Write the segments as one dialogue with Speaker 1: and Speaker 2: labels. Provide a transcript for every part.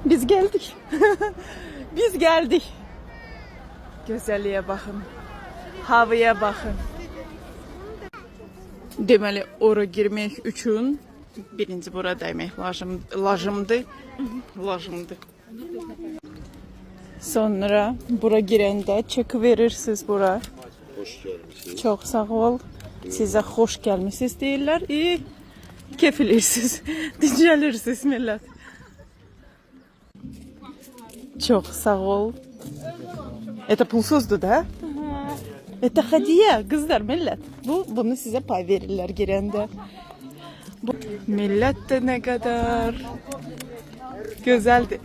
Speaker 1: Biz geldik. Biz geldik. Güzelliğe bakın. Havaya bakın. Deməli, ora girmək üçün birinci bura dəymək lazımdır. Sonra bura girəndə çeki verirsiniz bura.
Speaker 2: Hoş gelmişsiniz.
Speaker 1: Çox sağ ol. Sizə xoş gəlmisiniz deyirlər. Keyf edirsiniz. Dincəlirsiniz millət. Çok sağ ol. Это pulsuzdu da. Это hediye kızlar millet. Bunu size pay verirler girende. Millet de ne kadar güzeldi.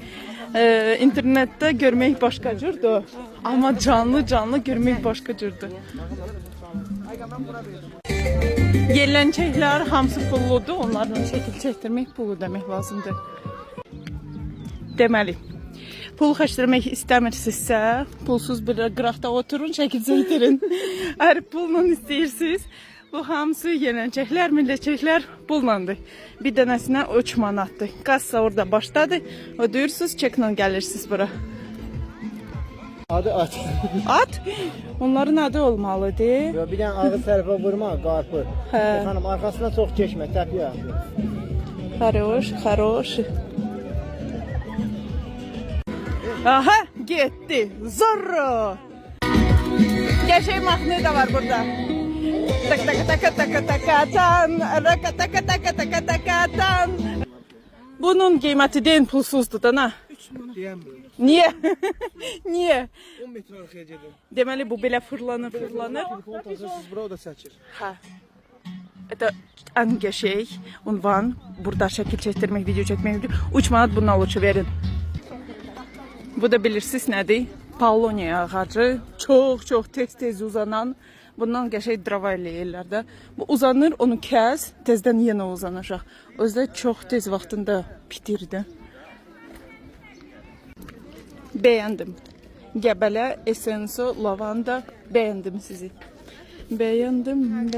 Speaker 1: İnternette görmek başka cürdü. Ama canlı görmek başka cürdü. Yerlənçəklər hamısı pulludur. Onlardan şəkil çəkdirmək pulu demək lazımdır. Deməli. Pul xərcləmək istəmirsinizsə, pulsuz bir qıraqda oturun, şəkil çəkdirin. Əgər pulla istəyirsiniz, bu hamısı yerlənçəklər, millətçəklər pullandır. Bir dənəsinə 3 manatdır. Kassa orada başdadır. Ödəyirsiz, çeklə gəlirsiniz bura.
Speaker 3: Adı at.
Speaker 1: At? Onların adı olmalıdır.
Speaker 3: Bir dənə ağız tərəfə vurma, qarpı. Xanım, arxasına çox keçmə, təpiyə.
Speaker 1: Xaroş. Aha, gitti. Zorro. Gerçek mahnı da var burada. Tak tak tak tak tak tan, raka tak tak tak tak tan. Bunun kıymeti değil pulsuzdu da na.
Speaker 3: 3 manat deyəmir.
Speaker 1: Niye? Niye?
Speaker 3: 10 metr arxaya gedim.
Speaker 1: Deməli bu belə fırlanır.
Speaker 3: Telefon tasasız bura o da çəkir.
Speaker 1: Ha. Это en şey, unvan, burada şəkil çəkdirmək, video çəkmək, 3 manat bundan uçu verin. Bu da bilirsiniz nədir? Paulownia ağacı, çox tez uzanan, bundan qəşəng drava eləyirlər də. Bu uzanır, onu kəs, tezdən yenə uzanacaq. Özdə çox tez vaxtında bitirdi. Beğendim. Gəbələ, esenso, lavanda, beğendim sizi. Beğendim.